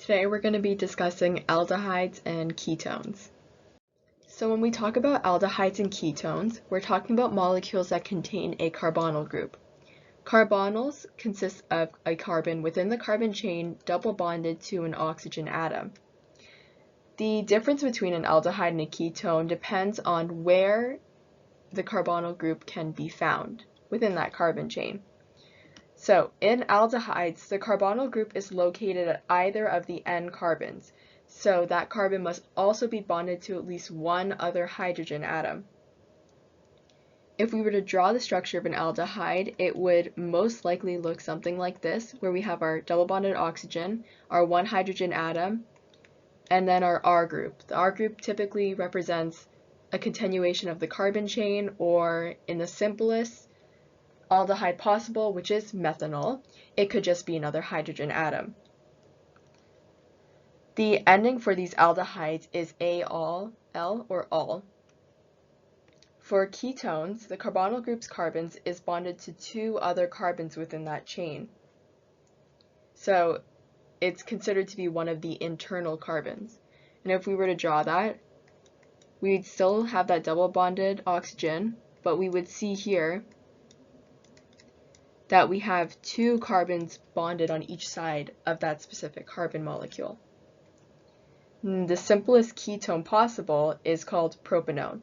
Today we're going to be discussing aldehydes and ketones. So when we talk about aldehydes and ketones, we're talking about molecules that contain a carbonyl group. Carbonyls consist of a carbon within the carbon chain double bonded to an oxygen atom. The difference between an aldehyde and a ketone depends on where the carbonyl group can be found within that carbon chain. So in aldehydes, the carbonyl group is located at either of the N carbons, so that carbon must also be bonded to at least one other hydrogen atom. If we were to draw the structure of an aldehyde, it would most likely look something like this, where we have our double bonded oxygen, our one hydrogen atom, and then our R group. The R group typically represents a continuation of the carbon chain, or in the simplest aldehyde possible, which is methanol, it could just be another hydrogen atom. The ending for these aldehydes is al, or al. For ketones, the carbonyl group's carbons is bonded to two other carbons within that chain. So it's considered to be one of the internal carbons. And if we were to draw that, we'd still have that double bonded oxygen, but we would see here that we have two carbons bonded on each side of that specific carbon molecule. The simplest ketone possible is called propanone,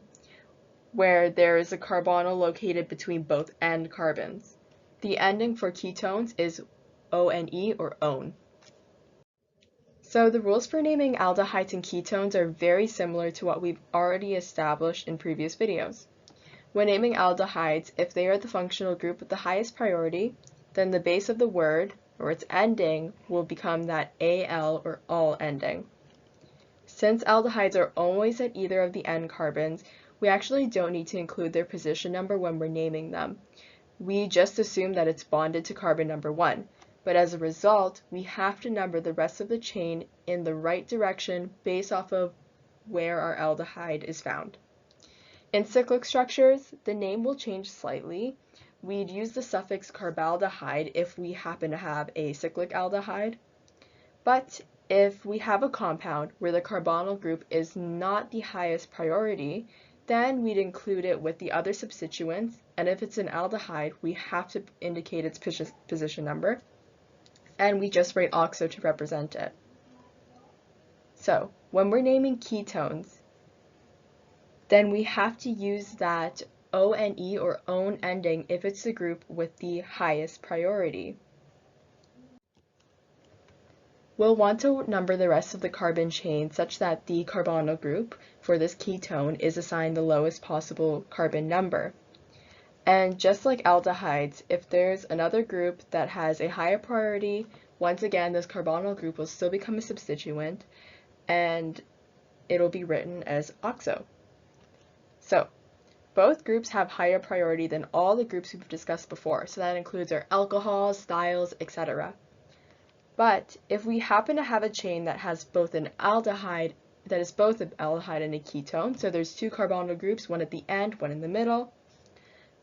where there is a carbonyl located between both N carbons. The ending for ketones is ONE or ONE. So the rules for naming aldehydes and ketones are very similar to what we've already established in previous videos. When naming aldehydes, if they are the functional group with the highest priority, then the base of the word, or its ending, will become that al or al ending. Since aldehydes are always at either of the N carbons, we actually don't need to include their position number when we're naming them. We just assume that it's bonded to carbon number 1, but as a result, we have to number the rest of the chain in the right direction based off of where our aldehyde is found. In cyclic structures, the name will change slightly. We'd use the suffix carbaldehyde if we happen to have a cyclic aldehyde. But if we have a compound where the carbonyl group is not the highest priority, then we'd include it with the other substituents, and if it's an aldehyde, we have to indicate its position number, and we just write oxo to represent it. So when we're naming ketones, then we have to use that ONE or ON ending if it's the group with the highest priority. We'll want to number the rest of the carbon chain such that the carbonyl group for this ketone is assigned the lowest possible carbon number. And just like aldehydes, if there's another group that has a higher priority, once again this carbonyl group will still become a substituent and it'll be written as oxo. So both groups have higher priority than all the groups we've discussed before, so that includes our alcohols, thiols, etc. But if we happen to have a chain that has both an aldehyde, that is both an aldehyde and a ketone, so there's two carbonyl groups, one at the end, one in the middle,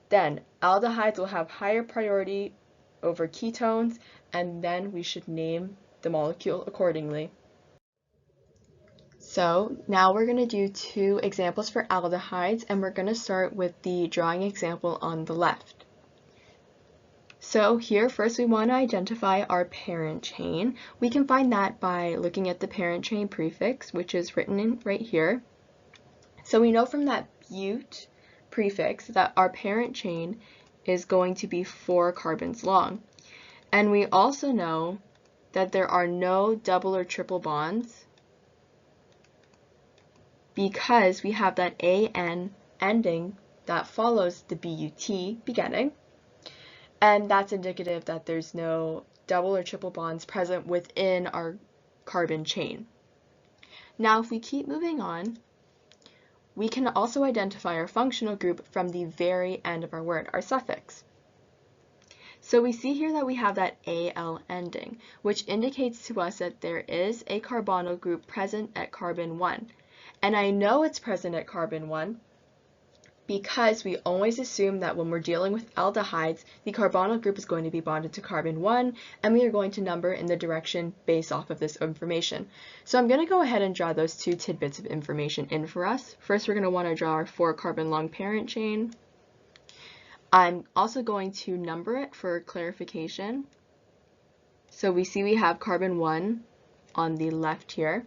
then aldehydes will have higher priority over ketones, and then we should name the molecule accordingly. So now we're going to do two examples for aldehydes, and we're going to start with the drawing example on the left. So here first we want to identify our parent chain. We can find that by looking at the parent chain prefix, which is written in right here. So we know from that bute prefix that our parent chain is going to be 4 carbons long. And we also know that there are no double or triple bonds because we have that AN ending that follows the BUT beginning. And that's indicative that there's no double or triple bonds present within our carbon chain. Now, if we keep moving on, we can also identify our functional group from the very end of our word, our suffix. So we see here that we have that AL ending, which indicates to us that there is a carbonyl group present at carbon 1. And I know it's present at carbon 1 because we always assume that when we're dealing with aldehydes, the carbonyl group is going to be bonded to carbon 1, and we are going to number in the direction based off of this information. So I'm going to go ahead and draw those two tidbits of information in for us. First, we're going to want to draw our 4-carbon long parent chain. I'm also going to number it for clarification. So we see we have carbon 1 on the left here.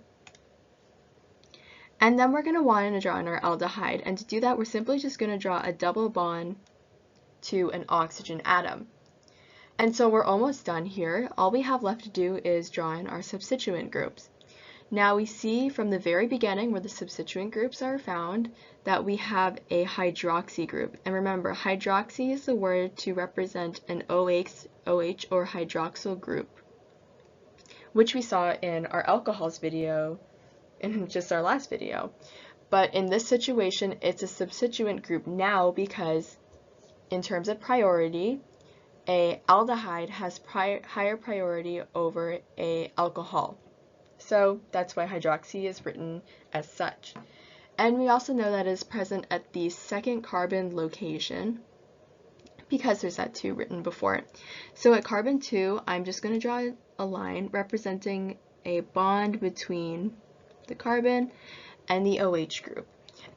And then we're going to want to draw in our aldehyde, and to do that we're simply just going to draw a double bond to an oxygen atom. And so we're almost done here. All we have left to do is draw in our substituent groups. Now we see from the very beginning where the substituent groups are found that we have a hydroxy group. And remember, hydroxy is the word to represent an OH or hydroxyl group, which we saw in our alcohols video in just our last video. But in this situation, it's a substituent group now because in terms of priority, a aldehyde has higher priority over a alcohol. So that's why hydroxy is written as such. And we also know that it is present at the 2nd carbon location because there's that 2 written before it. So at carbon 2, I'm just going to draw a line representing a bond between the carbon and the OH group.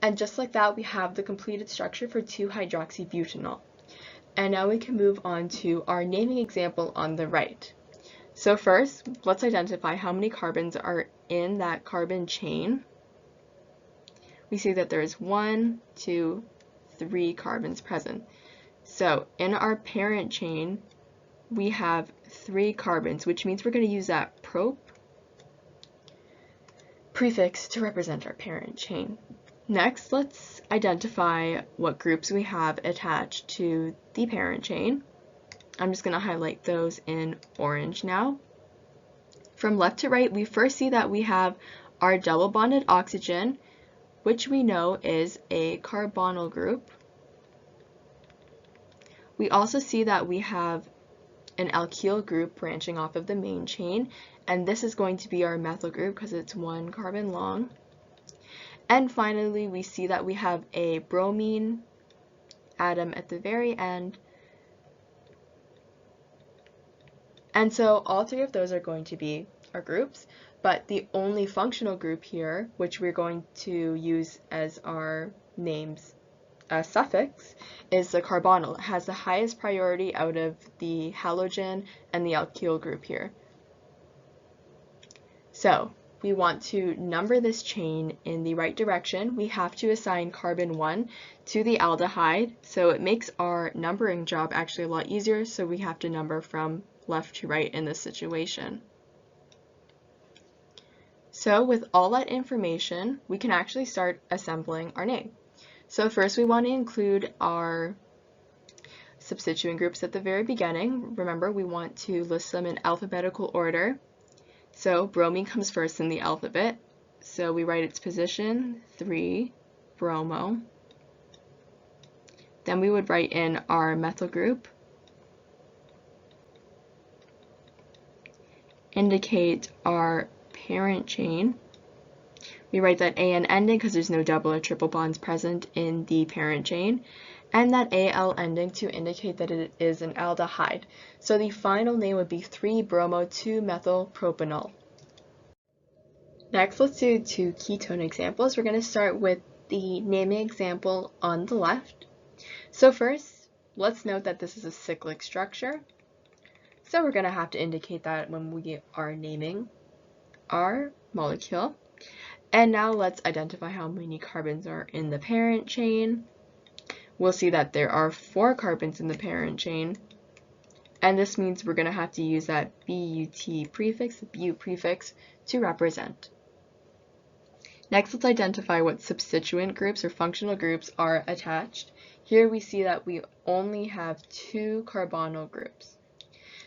And just like that, we have the completed structure for 2-hydroxybutanol. And now we can move on to our naming example on the right. So first, let's identify how many carbons are in that carbon chain. We see that there's 1, 2, 3 carbons present. So in our parent chain, we have 3 carbons, which means we're going to use that prop prefix to represent our parent chain. Next, let's identify what groups we have attached to the parent chain. I'm just going to highlight those in orange now. From left to right, we first see that we have our double bonded oxygen, which we know is a carbonyl group. We also see that we have an alkyl group branching off of the main chain, and this is going to be our methyl group because it's 1 carbon long. And finally, we see that we have a bromine atom at the very end. And so all 3 of those are going to be our groups, but the only functional group here, which we're going to use as our name's suffix, is the carbonyl. It has the highest priority out of the halogen and the alkyl group here. So we want to number this chain in the right direction. We have to assign carbon 1 to the aldehyde, so it makes our numbering job actually a lot easier, so we have to number from left to right in this situation. So with all that information, we can actually start assembling our name. So first we want to include our substituent groups at the very beginning. Remember, we want to list them in alphabetical order. So bromine comes first in the alphabet. So we write its position, 3, bromo. Then we would write in our methyl group, indicate our parent chain. We write that AN ending because there's no double or triple bonds present in the parent chain, and that AL ending to indicate that it is an aldehyde. So the final name would be 3-bromo-2-methyl-propanol. Next, let's do 2 ketone examples. We're going to start with the naming example on the left. So first, let's note that this is a cyclic structure. So we're going to have to indicate that when we are naming our molecule. And now let's identify how many carbons are in the parent chain. We'll see that there are 4 carbons in the parent chain. And this means we're going to have to use that BUT prefix, the BU prefix, to represent. Next, let's identify what substituent groups or functional groups are attached. Here we see that we only have 2 carbonyl groups.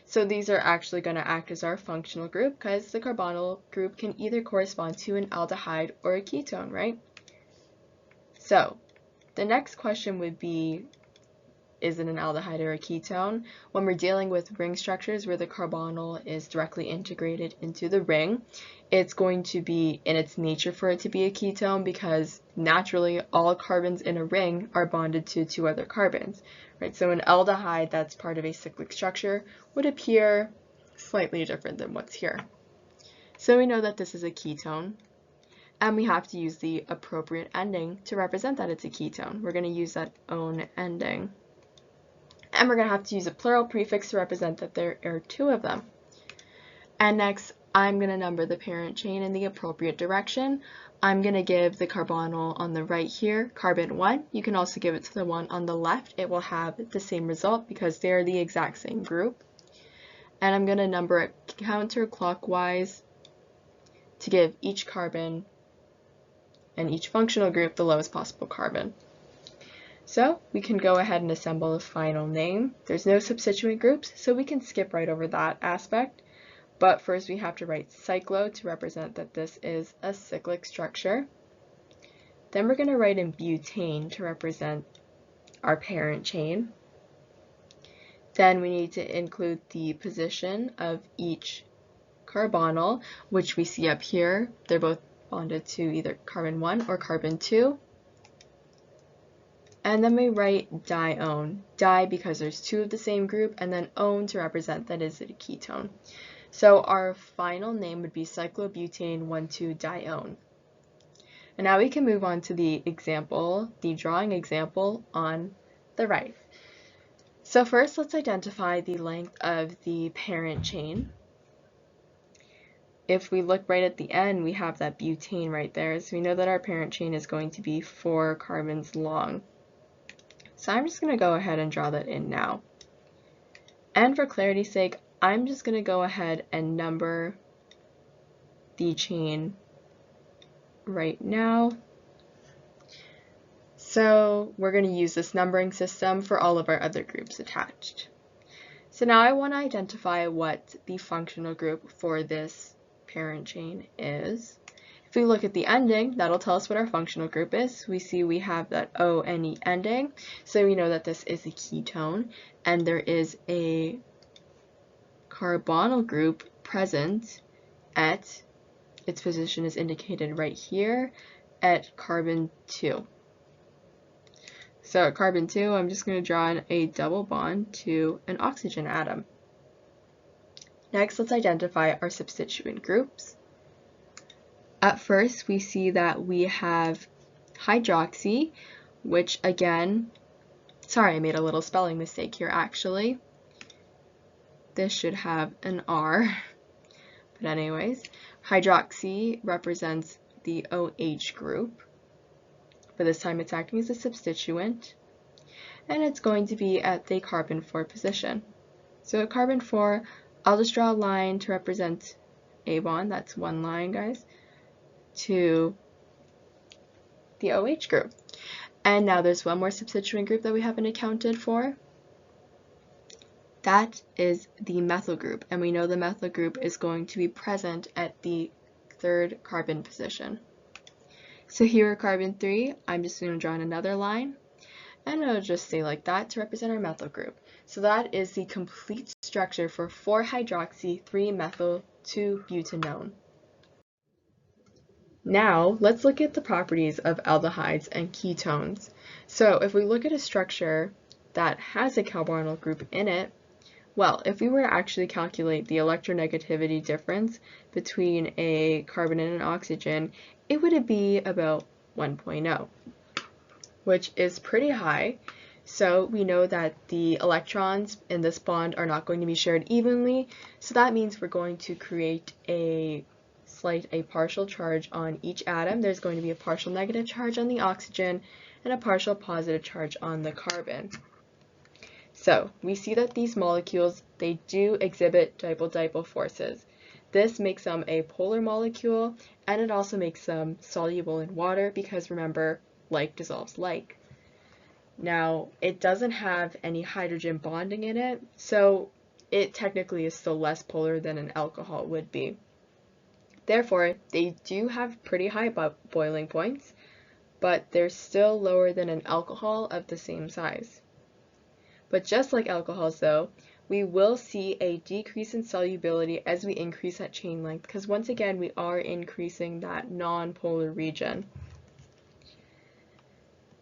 So these are actually going to act as our functional group because the carbonyl group can either correspond to an aldehyde or a ketone, right? So the next question would be, is it an aldehyde or a ketone? When we're dealing with ring structures where the carbonyl is directly integrated into the ring, it's going to be in its nature for it to be a ketone because naturally all carbons in a ring are bonded to two other carbons, right? So an aldehyde that's part of a cyclic structure would appear slightly different than what's here. So we know that this is a ketone, and we have to use the appropriate ending to represent that it's a ketone. We're going to use that -one ending. And we're going to have to use a plural prefix to represent that there are two of them. And next, I'm going to number the parent chain in the appropriate direction. I'm going to give the carbonyl on the right here carbon 1. You can also give it to the one on the left. It will have the same result because they're the exact same group. And I'm going to number it counterclockwise to give each carbon and each functional group the lowest possible carbon. So we can go ahead and assemble the final name. There's no substituent groups, so we can skip right over that aspect. But first we have to write cyclo to represent that this is a cyclic structure. Then we're going to write in butane to represent our parent chain. Then we need to include the position of each carbonyl, which we see up here. They're both bonded to either carbon 1 or carbon 2. And then we write dione. Di because there's two of the same group, and then one to represent that is a ketone. So our final name would be cyclobutane 1,2-dione. And now we can move on to the example, the drawing example on the right. So first let's identify the length of the parent chain. If we look right at the end, we have that butane right there, so we know that our parent chain is going to be 4 carbons long. So I'm just going to go ahead and draw that in now. And for clarity's sake, I'm just going to go ahead and number the chain right now. So we're going to use this numbering system for all of our other groups attached. So now I want to identify what the functional group for this parent chain is. If we look at the ending, that'll tell us what our functional group is. We see we have that O-N-E ending, so we know that this is a ketone, and there is a carbonyl group present at, its position is indicated right here, at carbon 2. So at carbon 2, I'm just going to draw in a double bond to an oxygen atom. Next, let's identify our substituent groups. At first, we see that we have hydroxy, which again, sorry, I made a little spelling mistake here actually. This should have an R, but anyways, hydroxy represents the OH group, but this time it's acting as a substituent, and it's going to be at the carbon 4 position. So at carbon 4, I'll just draw a line to represent a bond, that's one line guys, to the OH group. And now there's one more substituent group that we haven't accounted for. That is the methyl group, and we know the methyl group is going to be present at the 3rd carbon position. So here at carbon 3, I'm just going to draw in another line, and it'll just stay like that to represent our methyl group. So that is the complete structure for 4-hydroxy 3-methyl 2-butanone. Now, let's look at the properties of aldehydes and ketones. So if we look at a structure that has a carbonyl group in it, well, if we were to actually calculate the electronegativity difference between a carbon and an oxygen, it would be about 1.0, which is pretty high. So we know that the electrons in this bond are not going to be shared evenly, so that means we're going to create a partial charge on each atom. There's going to be a partial negative charge on the oxygen and a partial positive charge on the carbon. So we see that these molecules, they do exhibit dipole-dipole forces. This makes them a polar molecule, and it also makes them soluble in water because remember, like dissolves like. Now, it doesn't have any hydrogen bonding in it, so it technically is still less polar than an alcohol would be. Therefore, they do have pretty high boiling points, but they're still lower than an alcohol of the same size. But just like alcohols though, we will see a decrease in solubility as we increase that chain length, because once again we are increasing that non-polar region.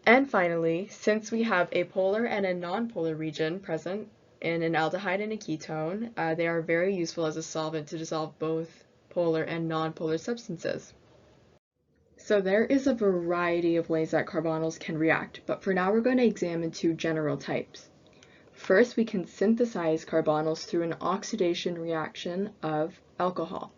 And finally, since we have a polar and a non-polar region present in an aldehyde and a ketone, they are very useful as a solvent to dissolve both polar and non-polar substances. So there is a variety of ways that carbonyls can react, but for now we're going to examine two general types. First, we can synthesize carbonyls through an oxidation reaction of alcohol.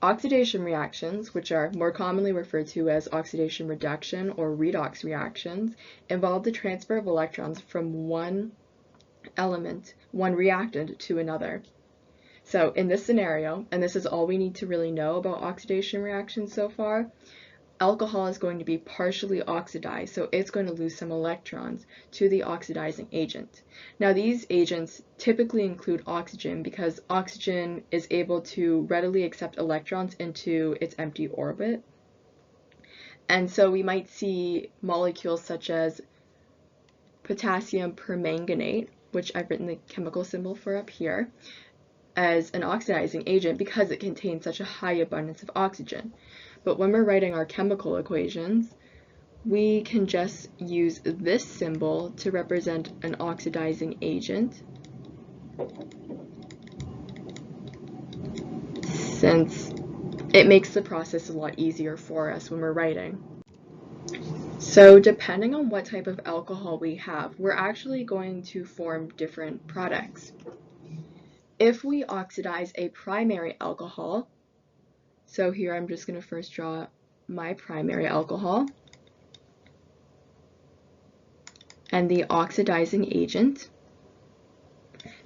Oxidation reactions, which are more commonly referred to as oxidation reduction or redox reactions, involve the transfer of electrons from one reactant to another. So in this scenario, and this is all we need to really know about oxidation reactions so far, alcohol is going to be partially oxidized, so it's going to lose some electrons to the oxidizing agent. Now these agents typically include oxygen because oxygen is able to readily accept electrons into its empty orbit. And so we might see molecules such as potassium permanganate, which I've written the chemical symbol for up here, as an oxidizing agent because it contains such a high abundance of oxygen. But when we're writing our chemical equations, we can just use this symbol to represent an oxidizing agent, since it makes the process a lot easier for us when we're writing. So depending on what type of alcohol we have, we're actually going to form different products. If we oxidize a primary alcohol, so here I'm just going to first draw my primary alcohol and the oxidizing agent,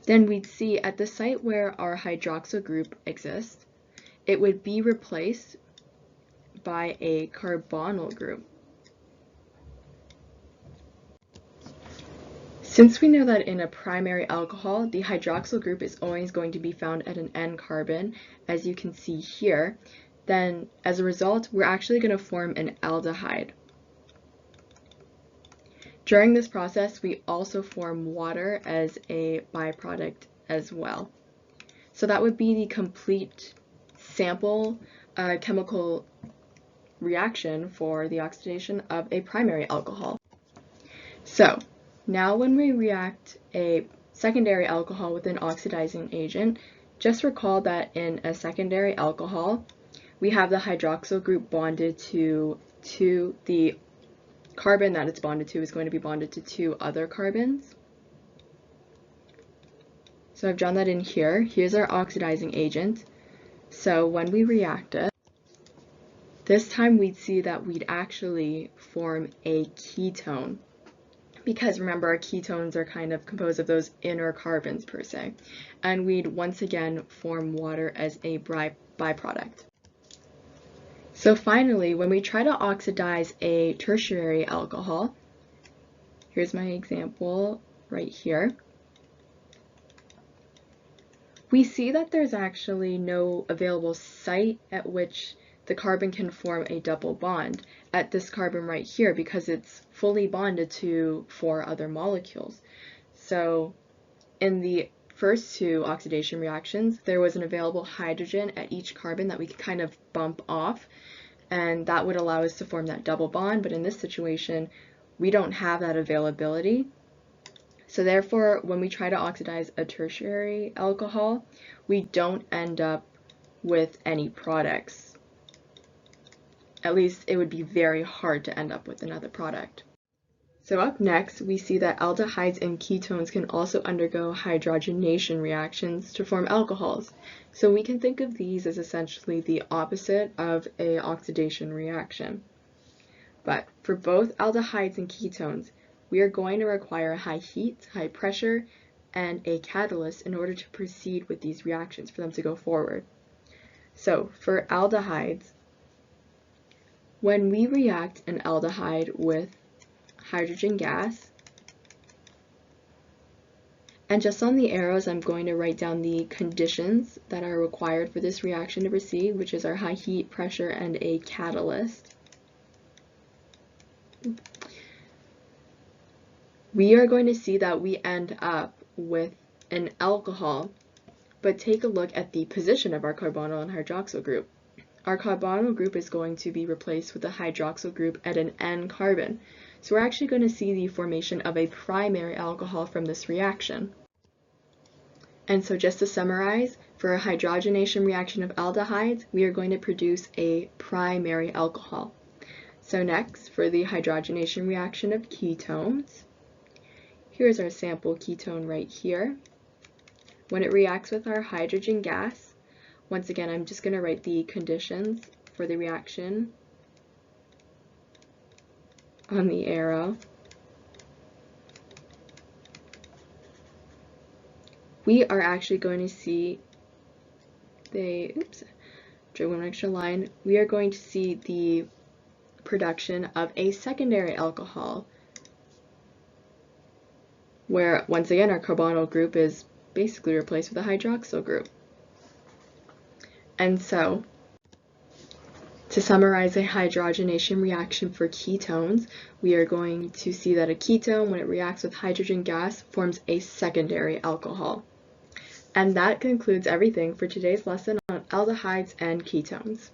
then we'd see at the site where our hydroxyl group exists, it would be replaced by a carbonyl group. Since we know that in a primary alcohol, the hydroxyl group is always going to be found at an N carbon, as you can see here, then as a result, we're actually going to form an aldehyde. During this process, we also form water as a byproduct as well. So that would be the complete sample chemical reaction for the oxidation of a primary alcohol. So now when we react a secondary alcohol with an oxidizing agent, just recall that in a secondary alcohol, we have the hydroxyl group bonded to the carbon that it's bonded to is going to be bonded to two other carbons. So I've drawn that in here. Here's our oxidizing agent. So when we react it, this time we'd see that we'd actually form a ketone. Because remember, our ketones are kind of composed of those inner carbons per se. And we'd once again form water as a byproduct. So finally, when we try to oxidize a tertiary alcohol, here's my example right here, we see that there's actually no available site at which the carbon can form a double bond at this carbon right here because it's fully bonded to 4 other molecules. So in the first 2 oxidation reactions, there was an available hydrogen at each carbon that we could kind of bump off, and that would allow us to form that double bond, but in this situation, we don't have that availability. So therefore, when we try to oxidize a tertiary alcohol, we don't end up with any products. At least it would be very hard to end up with another product. So up next, we see that aldehydes and ketones can also undergo hydrogenation reactions to form alcohols. So we can think of these as essentially the opposite of an oxidation reaction. But for both aldehydes and ketones, we are going to require high heat, high pressure, and a catalyst in order to proceed with these reactions for them to go forward. So for aldehydes, when we react an aldehyde with hydrogen gas, and just on the arrows I'm going to write down the conditions that are required for this reaction to proceed, which is our high heat, pressure, and a catalyst. we are going to see that we end up with an alcohol, but take a look at the position of our carbonyl and hydroxyl group. Our carbonyl group is going to be replaced with a hydroxyl group at an N carbon. So we're actually going to see the formation of a primary alcohol from this reaction. And so just to summarize, for a hydrogenation reaction of aldehydes, we are going to produce a primary alcohol. So next, for the hydrogenation reaction of ketones, here's our sample ketone right here. When it reacts with our hydrogen gas, once again, I'm just going to write the conditions for the reaction on the arrow. We are actually going to see drew one extra line. We are going to see the production of a secondary alcohol, where once again our carbonyl group is basically replaced with a hydroxyl group. And so, to summarize a hydrogenation reaction for ketones, we are going to see that a ketone, when it reacts with hydrogen gas, forms a secondary alcohol. And that concludes everything for today's lesson on aldehydes and ketones.